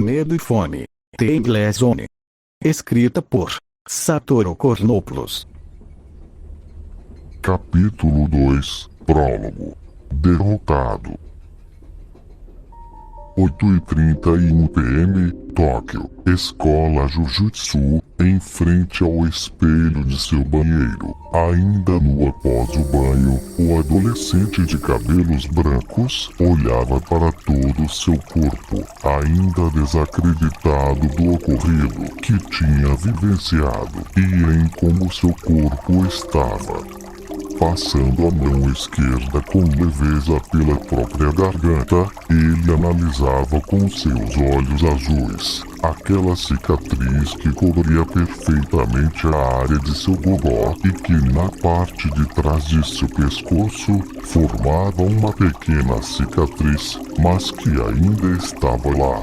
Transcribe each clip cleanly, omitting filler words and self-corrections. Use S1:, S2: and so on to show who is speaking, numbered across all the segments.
S1: Medo e Fome, The Inglês Zone. Escrita por Satoru Kornopoulos.
S2: Capítulo 2. Prólogo. Derrotado. 8h31 p.m. Tóquio. Escola Jujutsu, em frente ao espelho de seu banheiro. Ainda nu após o banho, o adolescente de cabelos brancos olhava para todo o seu corpo, ainda desacreditado do ocorrido que tinha vivenciado e em como seu corpo estava. Passando a mão esquerda com leveza pela própria garganta, ele analisava com seus olhos azuis aquela cicatriz que cobria perfeitamente a área de seu gogó e que na parte de trás de seu pescoço formava uma pequena cicatriz, mas que ainda estava lá.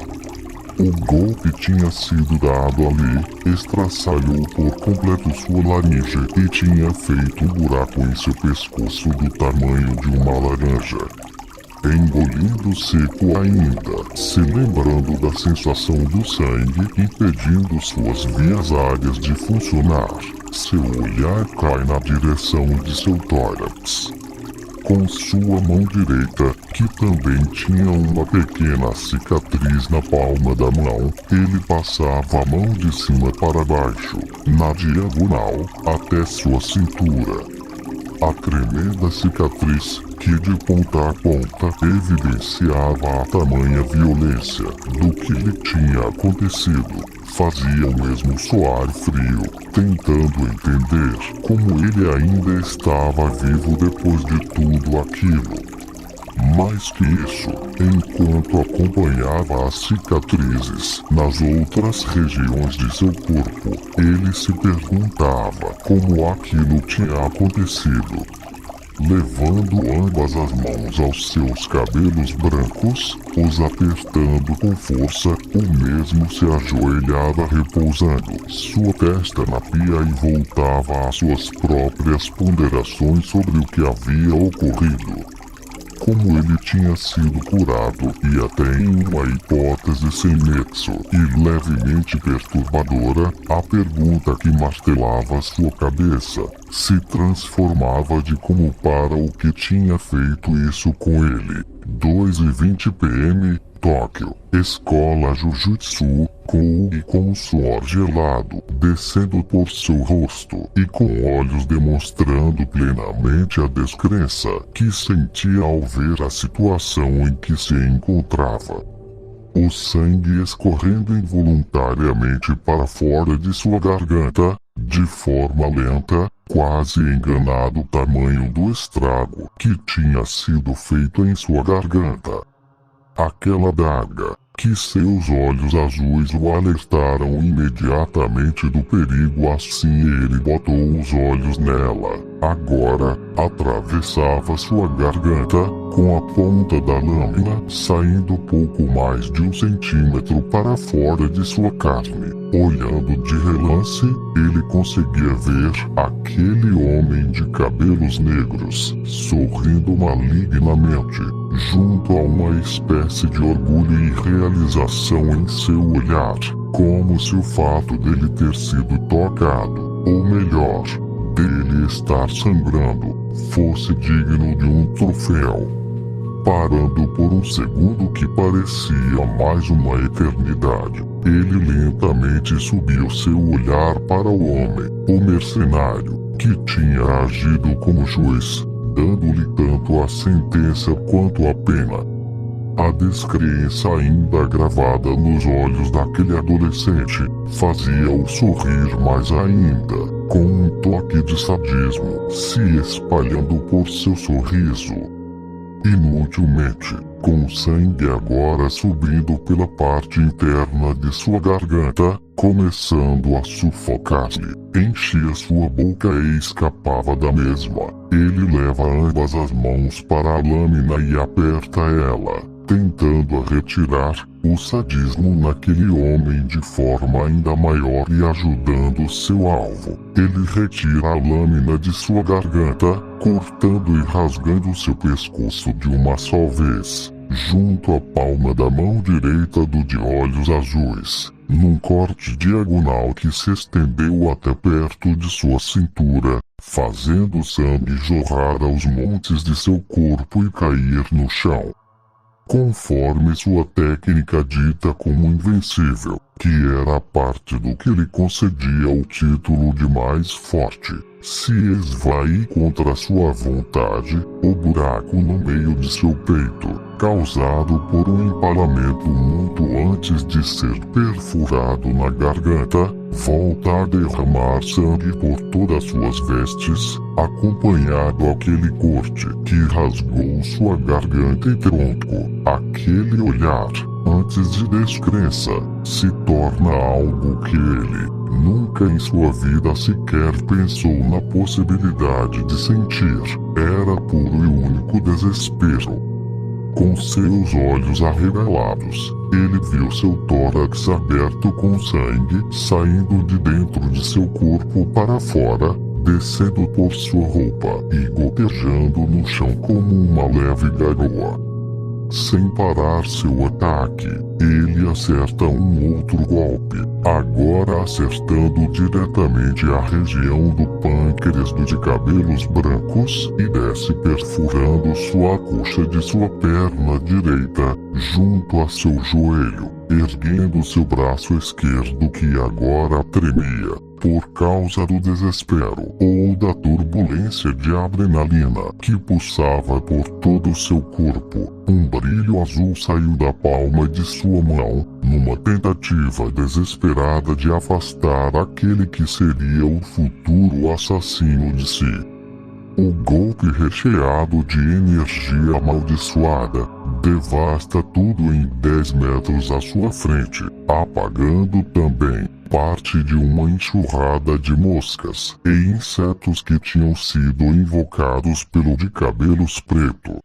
S2: O golpe tinha sido dado ali, estraçalhou por completo sua laringe e tinha feito um buraco em seu pescoço do tamanho de uma laranja. Engolindo seco ainda, se lembrando da sensação do sangue impedindo suas vias aéreas de funcionar, seu olhar cai na direção de seu tórax. Com sua mão direita, que também tinha uma pequena cicatriz na palma da mão, ele passava a mão de cima para baixo, na diagonal, até sua cintura. A tremenda cicatriz, que de ponta a ponta evidenciava a tamanha violência do que lhe tinha acontecido, fazia o mesmo soar frio, tentando entender como ele ainda estava vivo depois de tudo aquilo. Mais que isso, enquanto acompanhava as cicatrizes nas outras regiões de seu corpo, ele se perguntava como aquilo tinha acontecido. Levando ambas as mãos aos seus cabelos brancos, os apertando com força, o mesmo se ajoelhava repousando sua testa na pia e voltava às suas próprias ponderações sobre o que havia ocorrido. Como ele tinha sido curado e até em uma hipótese sem nexo e levemente perturbadora, a pergunta que martelava sua cabeça se transformava de como para o que tinha feito isso com ele. 2h20 p.m. Tóquio. Escola Jujutsu, com o suor gelado descendo por seu rosto e com olhos demonstrando plenamente a descrença que sentia ao ver a situação em que se encontrava. O sangue escorrendo involuntariamente para fora de sua garganta, de forma lenta, quase enganado o tamanho do estrago que tinha sido feito em sua garganta. Aquela adaga, que seus olhos azuis o alertaram imediatamente do perigo, assim ele botou os olhos nela. Agora, atravessava sua garganta, com a ponta da lâmina saindo pouco mais de 1 centímetro para fora de sua carne. Olhando de relance, ele conseguia ver aquele homem de cabelos negros, sorrindo malignamente, junto a uma espécie de orgulho e realização em seu olhar, como se o fato dele ter sido tocado, ou melhor, dele estar sangrando, fosse digno de um troféu. Parando por um segundo que parecia mais uma eternidade, ele lentamente subiu seu olhar para o homem, o mercenário, que tinha agido como juiz, dando-lhe tanto a sentença quanto a pena. A descrença ainda gravada nos olhos daquele adolescente fazia-o sorrir mais ainda, com um toque de sadismo se espalhando por seu sorriso. Inutilmente, com o sangue agora subindo pela parte interna de sua garganta, começando a sufocar-lhe, enchia sua boca e escapava da mesma. Ele leva ambas as mãos para a lâmina e aperta ela, tentando retirar o sadismo naquele homem de forma ainda maior e ajudando seu alvo. Ele retira a lâmina de sua garganta, cortando e rasgando seu pescoço de uma só vez. junto à palma da mão direita do de olhos azuis, num corte diagonal que se estendeu até perto de sua cintura, fazendo sangue jorrar aos montes de seu corpo e cair no chão. Conforme sua técnica dita como invencível, que era parte do que lhe concedia o título de mais forte, se esvai contra sua vontade, o buraco no meio de seu peito, causado por um empalamento muito antes de ser perfurado na garganta, volta a derramar sangue por todas suas vestes, acompanhado aquele corte que rasgou sua garganta e tronco. Aquele olhar, antes de descrença, se torna algo que ele nunca em sua vida sequer pensou na possibilidade de sentir. Era puro e único desespero. Com seus olhos arregalados, ele viu seu tórax aberto com sangue saindo de dentro de seu corpo para fora, descendo por sua roupa e gotejando no chão como uma leve garoa. Sem parar seu ataque, ele acerta um outro golpe, agora acertando diretamente a região do pâncreas do de cabelos brancos e desce perfurando sua coxa de sua perna direita, junto a seu joelho, erguendo seu braço esquerdo que agora tremia, por causa do desespero ou da turbulência de adrenalina que pulsava por todo o seu corpo. Um brilho azul saiu da palma de sua mão, numa tentativa desesperada de afastar aquele que seria o futuro assassino de si. O golpe recheado de energia amaldiçoada devasta tudo em 10 metros à sua frente, apagando também parte de uma enxurrada de moscas e insetos que tinham sido invocados pelo de cabelos preto.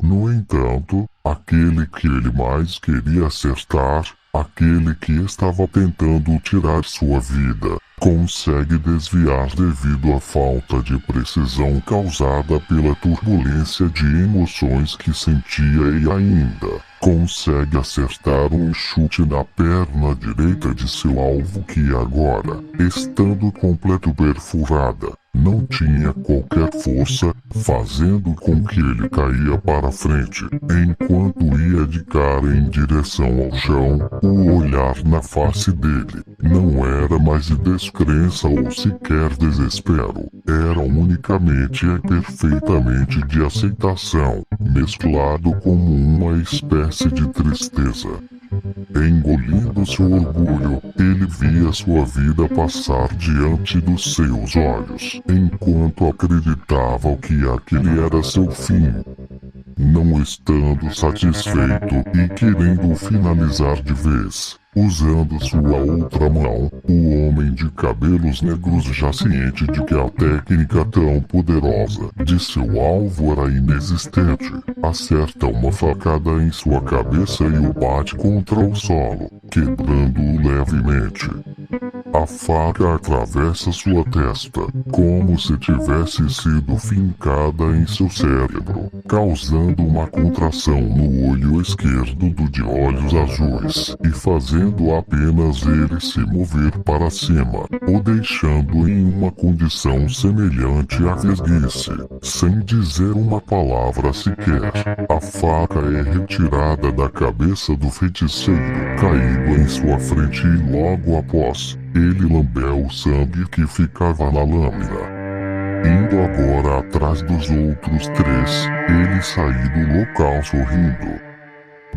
S2: No entanto, aquele que ele mais queria acertar, aquele que estava tentando tirar sua vida, consegue desviar devido à falta de precisão causada pela turbulência de emoções que sentia e ainda consegue acertar um chute na perna direita de seu alvo que agora, estando completo perfurada, não tinha qualquer força, fazendo com que ele caía para frente, enquanto ia de cara em direção ao chão. O olhar na face dele não era mais de descrença ou sequer desespero, era unicamente e perfeitamente de aceitação, mesclado como uma espécie de tristeza. Engolindo seu orgulho, ele via sua vida passar diante dos seus olhos, enquanto acreditava que aquele era seu fim. Não estando satisfeito e querendo finalizar de vez, usando sua outra mão, o homem de cabelos negros, já ciente de que a técnica tão poderosa de seu alvo era inexistente, acerta uma facada em sua cabeça e o bate contra o solo, quebrando-o levemente. A faca atravessa sua testa, como se tivesse sido fincada em seu cérebro, causando uma contração no olho esquerdo do de olhos azuis e fazendo apenas ele se mover para cima, o deixando em uma condição semelhante à vesguice, sem dizer uma palavra sequer. A faca é retirada da cabeça do feiticeiro, caído em sua frente e logo após, ele lambeu o sangue que ficava na lâmina. Indo agora atrás dos outros três, ele saiu do local sorrindo.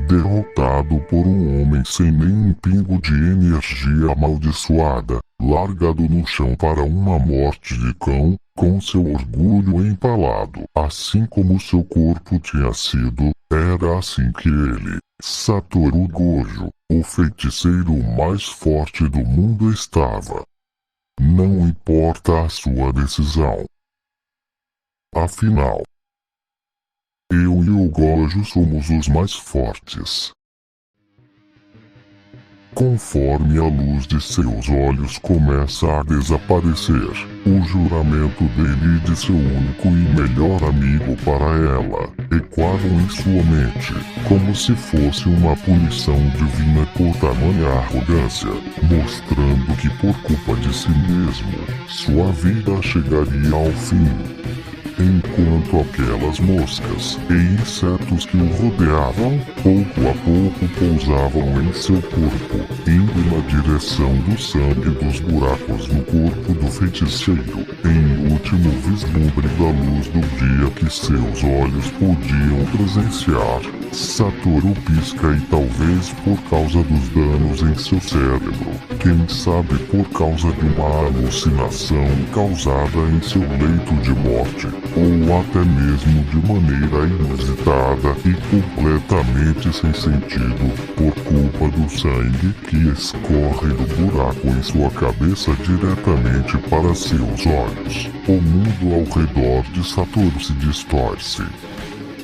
S2: Derrotado por um homem sem nenhum pingo de energia amaldiçoada, largado no chão para uma morte de cão, com seu orgulho empalado, assim como seu corpo tinha sido, era assim que ele, Satoru Gojo, o feiticeiro mais forte do mundo, estava. Não importa a sua decisão. Afinal, eu e o Gojo somos os mais fortes. Conforme a luz de seus olhos começa a desaparecer, o juramento dele e de seu único e melhor amigo para ela ecoam em sua mente, como se fosse uma punição divina por tamanha arrogância, mostrando que por culpa de si mesmo, sua vida chegaria ao fim. Enquanto aquelas moscas e insetos que o rodeavam, pouco a pouco pousavam em seu corpo, indo na direção do sangue dos buracos no corpo do feiticeiro, em último vislumbre da luz do dia que seus olhos podiam presenciar. Satoru pisca e talvez por causa dos danos em seu cérebro, quem sabe por causa de uma alucinação causada em seu leito de morte, ou até mesmo de maneira inusitada e completamente sem sentido, por culpa do sangue que escorre do buraco em sua cabeça diretamente para seus olhos. O mundo ao redor de Satoru se distorce.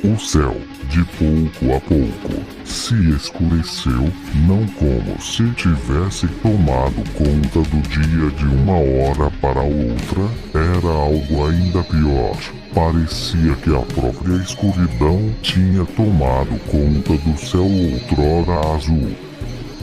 S2: O céu, de pouco a pouco, se escureceu, não como se tivesse tomado conta do dia de uma hora para outra, era algo ainda pior. Parecia que a própria escuridão tinha tomado conta do céu outrora azul.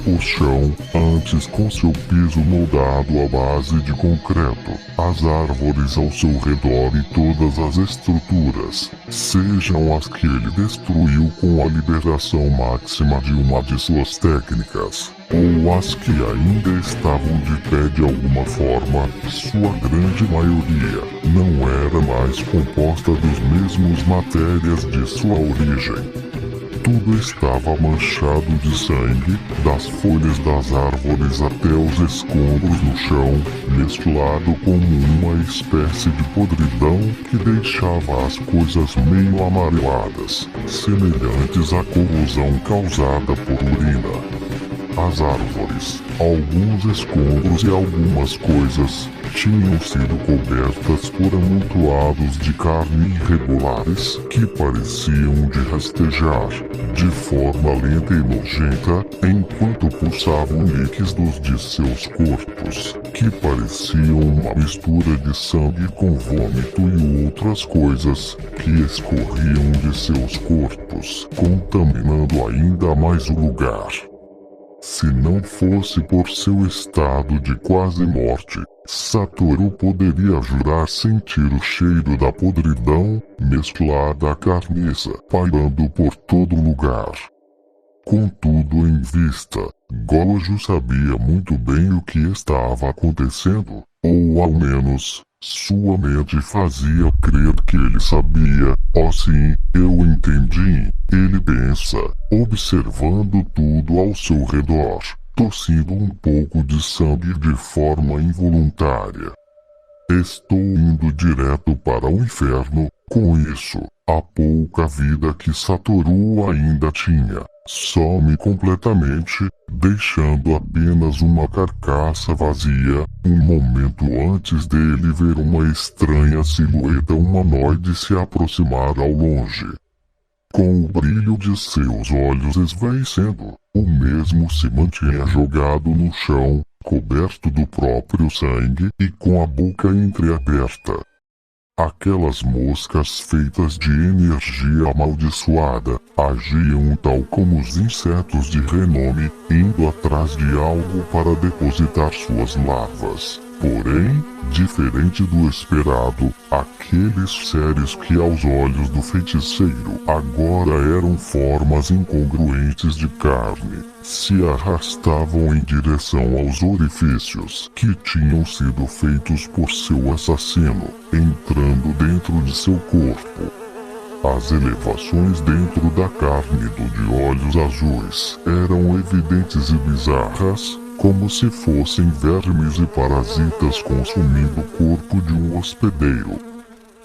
S2: O chão, antes com seu piso moldado à base de concreto, as árvores ao seu redor e todas as estruturas, sejam as que ele destruiu com a liberação máxima de uma de suas técnicas, ou as que ainda estavam de pé de alguma forma, sua grande maioria não era mais composta dos mesmos matérias de sua origem. Tudo estava manchado de sangue, das folhas das árvores até os escombros no chão, mesclado como uma espécie de podridão que deixava as coisas meio amareladas, semelhantes à corrosão causada por urina. As árvores, alguns escombros e algumas coisas tinham sido cobertas por amontoados de carne irregulares que pareciam de rastejar, de forma lenta e nojenta, enquanto pulsavam líquidos de seus corpos, que pareciam uma mistura de sangue com vômito e outras coisas que escorriam de seus corpos, contaminando ainda mais o lugar. Se não fosse por seu estado de quase morte, Satoru poderia jurar sentir o cheiro da podridão mesclada à carniça, pairando por todo lugar. Contudo, em vista, Gojo sabia muito bem o que estava acontecendo, ou ao menos, sua mente fazia crer que ele sabia. Oh sim, eu entendi, ele pensa, observando tudo ao seu redor, tossindo um pouco de sangue de forma involuntária. Estou indo direto para o inferno, com isso, a pouca vida que Satoru ainda tinha, some completamente, deixando apenas uma carcaça vazia, um momento antes dele ver uma estranha silhueta humanoide se aproximar ao longe. Com o brilho de seus olhos esvaecendo, o mesmo se mantinha jogado no chão, coberto do próprio sangue e com a boca entreaberta. Aquelas moscas feitas de energia amaldiçoada agiam tal como os insetos de renome, indo atrás de algo para depositar suas larvas. Porém, diferente do esperado, aqueles seres que aos olhos do feiticeiro agora eram formas incongruentes de carne, se arrastavam em direção aos orifícios que tinham sido feitos por seu assassino, entrando dentro de seu corpo. As elevações dentro da carne de olhos azuis eram evidentes e bizarras, como se fossem vermes e parasitas consumindo o corpo de um hospedeiro.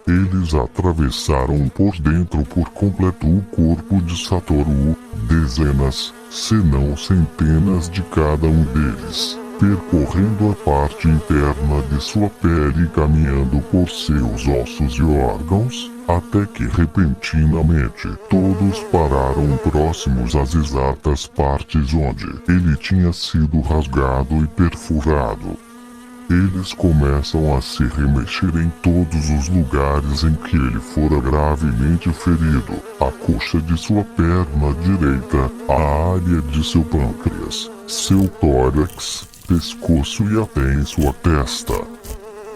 S2: Eles atravessaram por dentro por completo o corpo de Satoru, dezenas, se não centenas de cada um deles, percorrendo a parte interna de sua pele e caminhando por seus ossos e órgãos, até que repentinamente todos pararam próximos às exatas partes onde ele tinha sido rasgado e perfurado. Eles começam a se remexer em todos os lugares em que ele fora gravemente ferido: a coxa de sua perna direita, a área de seu pâncreas, seu tórax, pescoço e até em sua testa.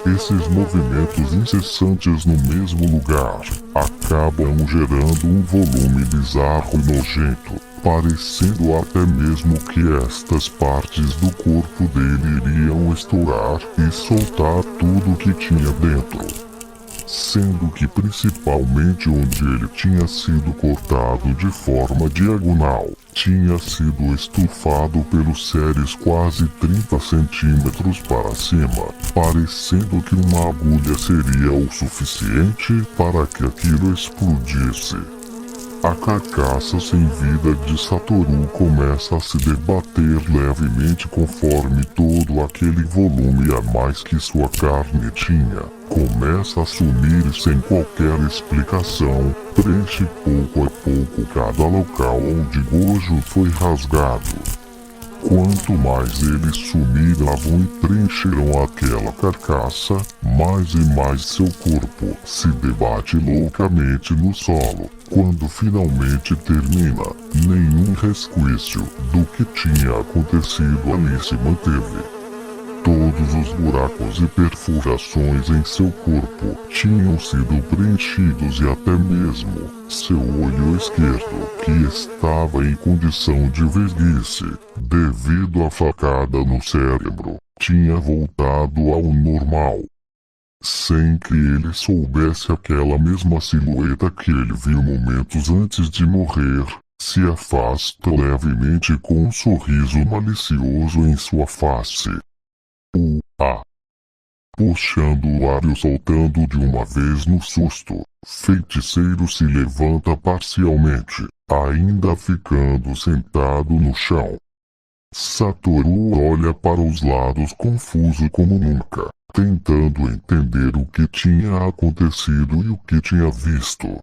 S2: Esses movimentos incessantes no mesmo lugar acabam gerando um volume bizarro e nojento, parecendo até mesmo que estas partes do corpo dele iriam estourar e soltar tudo que tinha dentro. Sendo que principalmente onde ele tinha sido cortado de forma diagonal, tinha sido estufado pelos seres quase 30 centímetros para cima, parecendo que uma agulha seria o suficiente para que aquilo explodisse. A carcaça sem vida de Satoru começa a se debater levemente conforme todo aquele volume a mais que sua carne tinha começa a sumir sem qualquer explicação, preenche pouco a pouco cada local onde Gojo foi rasgado. Quanto mais eles sumirão e preencheram aquela carcaça, mais e mais seu corpo se debate loucamente no solo. Quando finalmente termina, nenhum resquício do que tinha acontecido ali se manteve. Todos os buracos e perfurações em seu corpo tinham sido preenchidos e até mesmo seu olho esquerdo, que estava em condição de velhice devido à facada no cérebro, tinha voltado ao normal. Sem que ele soubesse, aquela mesma silhueta que ele viu momentos antes de morrer se afasta levemente com um sorriso malicioso em sua face. Puxando o ar e soltando de uma vez no susto, feiticeiro se levanta parcialmente, ainda ficando sentado no chão. Satoru olha para os lados confuso como nunca, tentando entender o que tinha acontecido e o que tinha visto.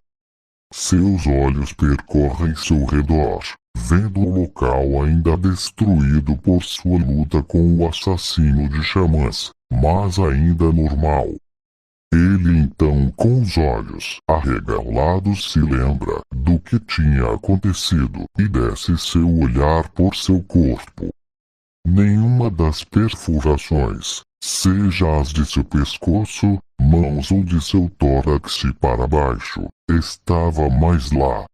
S2: Seus olhos percorrem seu redor, vendo o local ainda destruído por sua luta com o assassino de xamãs, mas ainda normal. Ele então, com os olhos arregalados, se lembra do que tinha acontecido e desce seu olhar por seu corpo. Nenhuma das perfurações, seja as de seu pescoço, mãos ou de seu tórax para baixo, estava mais lá.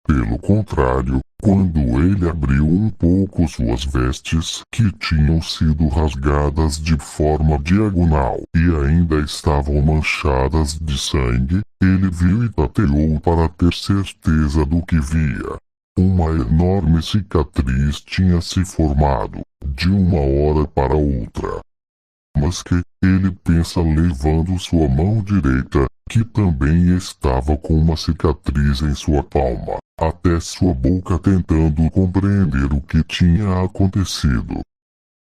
S2: Pelo contrário, quando ele abriu um pouco suas vestes, que tinham sido rasgadas de forma diagonal e ainda estavam manchadas de sangue, ele viu e tateou para ter certeza do que via. Uma enorme cicatriz tinha se formado, de uma hora para outra. Mas que ele pensa levando sua mão direita, que também estava com uma cicatriz em sua palma, até sua boca tentando compreender o que tinha acontecido.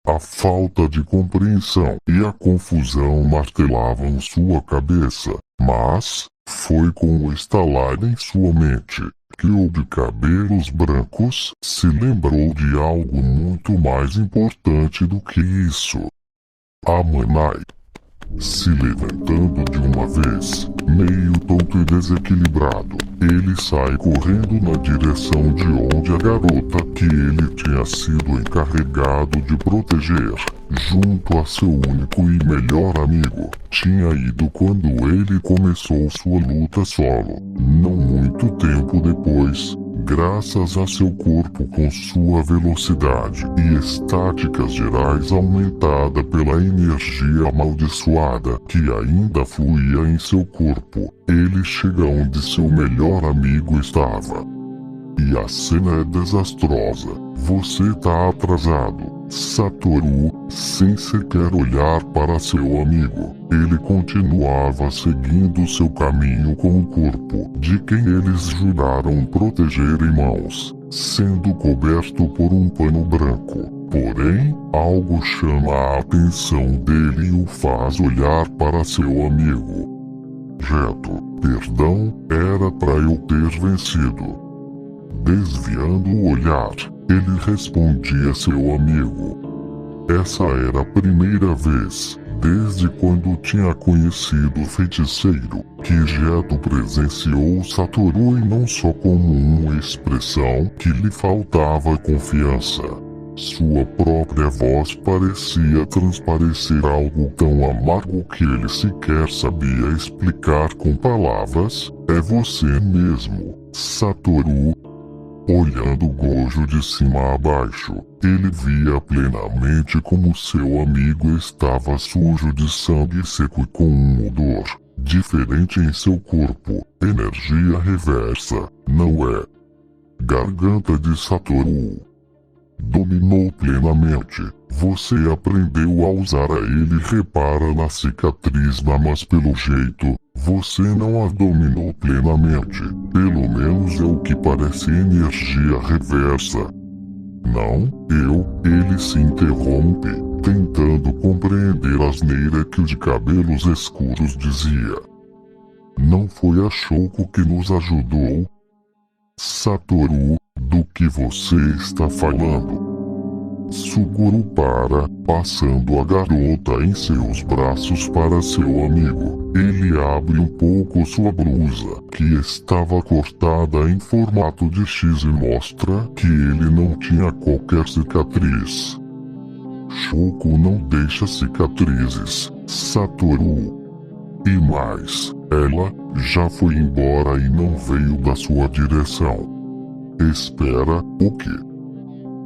S2: A falta de compreensão e a confusão martelavam sua cabeça, mas foi com o estalar em sua mente que o de cabelos brancos se lembrou de algo muito mais importante do que isso. A Manai, se levantando de uma vez, meio tonto e desequilibrado, ele sai correndo na direção de onde a garota que ele tinha sido encarregado de proteger, junto a seu único e melhor amigo, tinha ido quando ele começou sua luta solo. Não muito tempo depois, graças a seu corpo com sua velocidade e estáticas gerais aumentada pela energia amaldiçoada que ainda fluía em seu corpo, ele chega onde seu melhor amigo estava. E a cena é desastrosa. Você tá atrasado. Satoru, sem sequer olhar para seu amigo, ele continuava seguindo seu caminho com o corpo de quem eles juraram proteger em mãos, sendo coberto por um pano branco, Porém, algo chama a atenção dele e o faz olhar para seu amigo. Reto, perdão, era para eu ter vencido. Desviando o olhar, ele respondia seu amigo. Essa era a primeira vez, desde quando tinha conhecido o feiticeiro, que Geto presenciou Satoru e não só como uma expressão que lhe faltava confiança. Sua própria voz parecia transparecer algo tão amargo que ele sequer sabia explicar com palavras. É você mesmo, Satoru. Olhando Gojo de cima a baixo, ele via plenamente como seu amigo estava sujo de sangue seco e com um odor diferente em seu corpo. Energia reversa, não é? Garganta de Satoru dominou plenamente. Você aprendeu a usar a ele. Repara na cicatriz, mas pelo jeito, você não a dominou plenamente. Pelo menos é o que parece energia reversa. Não, ele se interrompe, tentando compreender a asneira que o de cabelos escuros dizia. Não foi a Shoko que nos ajudou? Satoru, do que você está falando? Suguru para, passando a garota em seus braços para seu amigo. Ele abre um pouco sua blusa, que estava cortada em formato de X, e mostra que ele não tinha qualquer cicatriz. Shoko não deixa cicatrizes, Satoru. E mais, ela já foi embora e não veio da sua direção. Espera, o quê?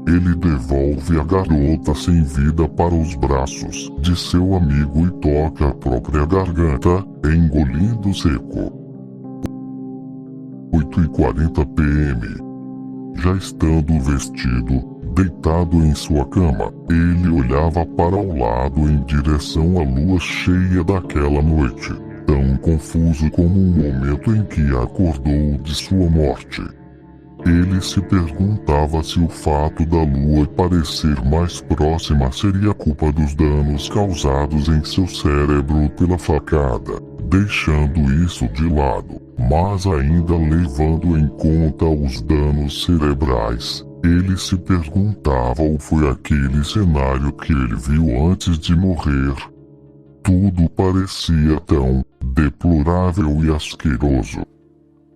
S2: Ele devolve a garota sem vida para os braços de seu amigo e toca a própria garganta, engolindo seco. 8h40 p.m. Já estando vestido, deitado em sua cama, ele olhava para o lado em direção à lua cheia daquela noite, tão confuso como o momento em que acordou de sua morte. Ele se perguntava se o fato da lua parecer mais próxima seria culpa dos danos causados em seu cérebro pela facada, deixando isso de lado, mas ainda levando em conta os danos cerebrais. Ele se perguntava ou foi aquele cenário que ele viu antes de morrer. Tudo parecia tão deplorável e asqueroso.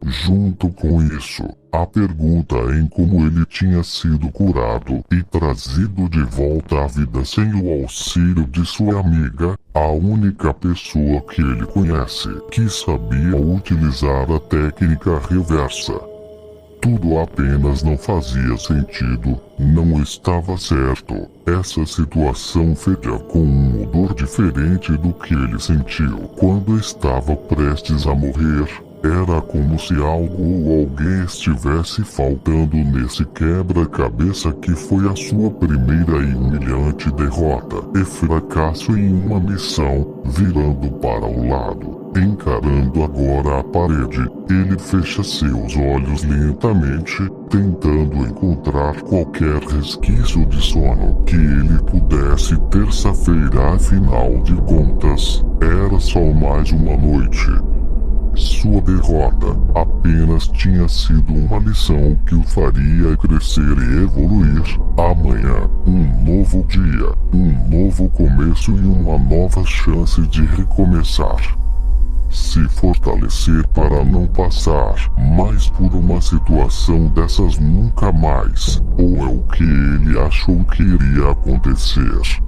S2: Junto com isso, a pergunta em como ele tinha sido curado e trazido de volta à vida sem o auxílio de sua amiga, a única pessoa que ele conhece que sabia utilizar a técnica reversa. Tudo apenas não fazia sentido, não estava certo. Essa situação fedia com um odor diferente do que ele sentiu quando estava prestes a morrer. Era como se algo ou alguém estivesse faltando nesse quebra-cabeça que foi a sua primeira e humilhante derrota e fracasso em uma missão. Virando para o lado, encarando agora a parede, ele fecha seus olhos lentamente, tentando encontrar qualquer resquício de sono que ele pudesse. Terça-feira, afinal de contas, era só mais uma noite. Sua derrota apenas tinha sido uma lição que o faria crescer e evoluir. Amanhã, um novo dia, um novo começo e uma nova chance de recomeçar. Se fortalecer para não passar mais por uma situação dessas nunca mais, ou é o que ele achou que iria acontecer.